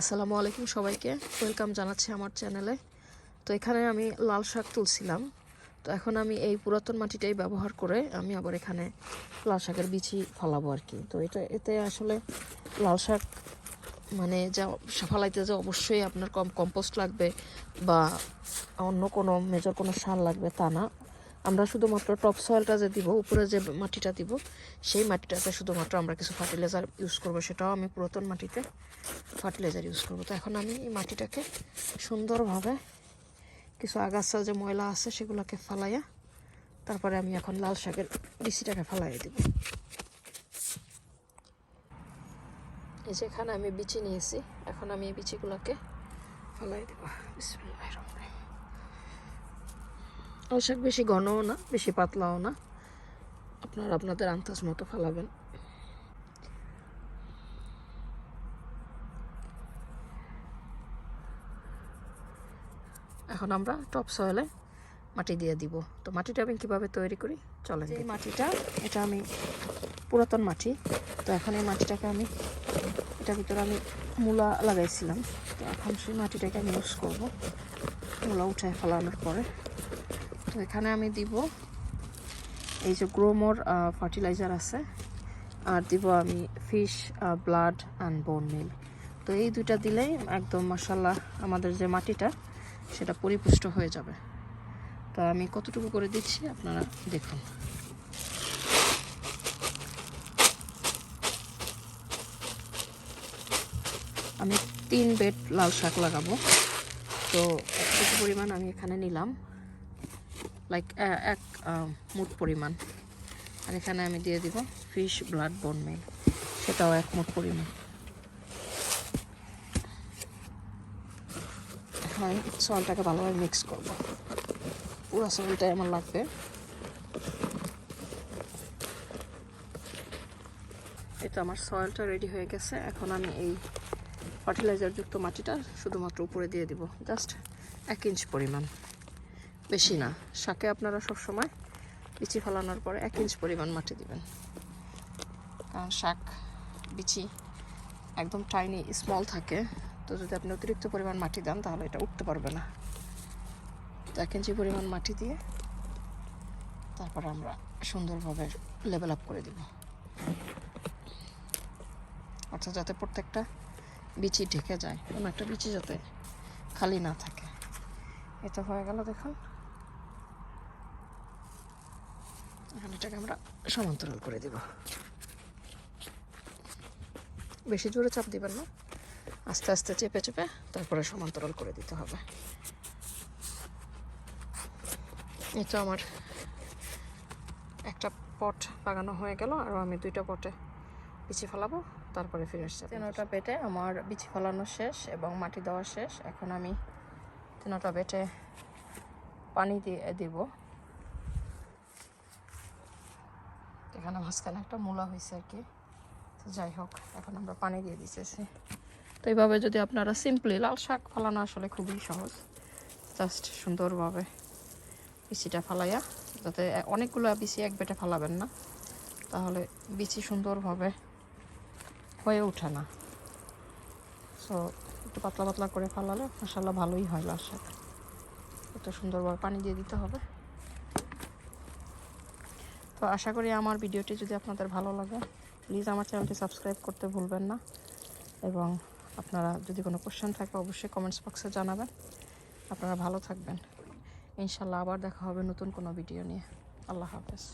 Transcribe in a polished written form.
আসসালামু আলাইকুম সবাইকে ওয়েলকাম জানাচ্ছি আমার চ্যানেলে। তো এখানে আমি লাল শাক তুলছিলাম। তো এখন আমি এই পুরাতন মাটিটাই ব্যবহার করে আমি আবার এখানে লাল শাকের বিচি ফলাবো আর কি। তো এতে আসলে লাল শাক মানে যা ফালাইতে যে অবশ্যই আপনার কম্পোস্ট লাগবে বা অন্য কোনো মেজর কোনো সার লাগবে তা না। আমরা শুধুমাত্র টপ সয়েলটা যে দিব, উপরে যে মাটিটা দিব, সেই মাটিটাতে শুধুমাত্র আমরা কিছু ফার্টিলাইজার ইউজ করব। সেটাও আমি পুরাতন মাটিতে ফার্টিলাইজার ইউজ করব। তো এখন আমি এই মাটিটাকে সুন্দরভাবে কিছু আগাছা যে ময়লা আছে সেগুলোকে ফালাইয়া তারপরে আমি এখন লাল শাকের বিচিটাকে ফালাইয়া দিব। এই যে এখানে আমি বিচি নিয়েছি, এখন আমি এই বিচিগুলোকে ফালাই দেব। বিসমিল্লাহির রহমানির রহিম। লাল শাক বেশি ঘনও না বেশি পাতলাও না, আপনারা আপনাদের আন্দাজ মতো ফালাবেন। এখন আমরা টপ সয়েলে মাটি দিয়ে দিব। তো মাটিটা আমি কীভাবে তৈরি করি চলেন। এই মাটিটা, এটা আমি পুরাতন মাটি। তো এখন এই মাটিটাকে আমি এটার ভিতরে আমি মূলা লাগাইছিলাম। তো এখন সেই মাটিটাকে আমি ইউজ করবো মূলা উঠায় ফেলানোর পরে। তো এখানে আমি দিব এই যে গ্রোমোর ফার্টিলাইজার আছে, আর দিব আমি ফিশ ব্লাড অ্যান্ড বোন মিল। তো এই দুইটা দিলেই একদম মাশাআল্লাহ আমাদের যে মাটিটা সেটা পরিপুষ্ট হয়ে যাবে। তো আমি কতটুকু করে দিচ্ছি আপনারা দেখুন। আমি 3 বেড লাল শাক লাগাবো। তো এতটুকু পরিমাণ আমি এখানে নিলাম, লাইক 1 মুঠ পরিমাণ। আর এখানে আমি দিয়ে দিব ফিশ ব্লাড বোন মিল, সেটাও 1 মুঠ পরিমাণ। এখন আমি সয়েলটাকে ভালোভাবে মিক্স করব। পুরো সয়েলটাই আমার লাগবে। এটা আমার সয়েলটা রেডি হয়ে গেছে। এখন আমি এই ফার্টিলাইজার যুক্ত মাটিটা শুধুমাত্র উপরে দিয়ে দিব, জাস্ট 1 ইঞ্চ পরিমাণ, বেশি না। শাকে আপনারা সবসময় বিচি ফেলানোর পরে 1 ইঞ্চ পরিমাণ মাটি দিবেন, কারণ শাক বিচি একদম টাইনি স্মল থাকে। তো যদি আপনি অতিরিক্ত পরিমাণ মাটি দেন তাহলে এটা উঠতে পারবে না। তো 1 ইঞ্চি পরিমাণ মাটি দিয়ে তারপর আমরা সুন্দরভাবে লেভেল আপ করে দিব, অর্থাৎ যাতে প্রত্যেকটা বিচি ঢেকে যায়, কোনো একটা বিচি যাতে খালি না থাকে। এটা হয়ে গেল দেখুন। এখন এটাকে আমরা সমান্তরাল করে দিব। বেশি জোরে চাপ দিবেন না, আস্তে আস্তে চেপে চেপে তারপরে সমান্তরাল করে দিতে হবে। এটা আমার একটা পট লাগানো হয়ে গেল, আর আমি 2টা পটে বিচি ফেলাবো, তারপরে ফিরে আসছে। 3টা বেটে আমার বিচি ফেলানো শেষ এবং মাটি দেওয়া শেষ। এখন আমি 3টা বেটে পানি দিয়ে দিব। এখানে মাঝখানে একটা মূলা হয়েছে আর কি। তো যাই হোক, এখন আমরা পানি দিয়ে দিতেছি। তো এইভাবে যদি আপনারা সিম্পলি, লাল শাক ফলানো আসলে খুবই সহজ, জাস্ট সুন্দরভাবে বিচিটা ফালাইয়া, যাতে অনেকগুলো বিচি এক বেটে ফালাবেন না, তাহলে বিচি সুন্দরভাবে হয়ে ওঠে না। সো একটু পাতলা পাতলা করে ফালালে মাশাআল্লাহ ভালোই হয় লাল শাক। এত সুন্দরভাবে পানি দিয়ে দিতে হবে। তো আশা করি আমার ভিডিওটি যদি আপনাদের ভালো লাগে, প্লিজ আমার চ্যানেলটি সাবস্ক্রাইব করতে ভুলবেন না। এবং আপনারা যদি কোনো কোশ্চেন থাকে অবশ্যই কমেন্টস বক্সে জানাবেন। আপনারা ভালো থাকবেন। ইনশাল্লাহ আবার দেখা হবে নতুন কোনো ভিডিও নিয়ে। আল্লাহ হাফেজ।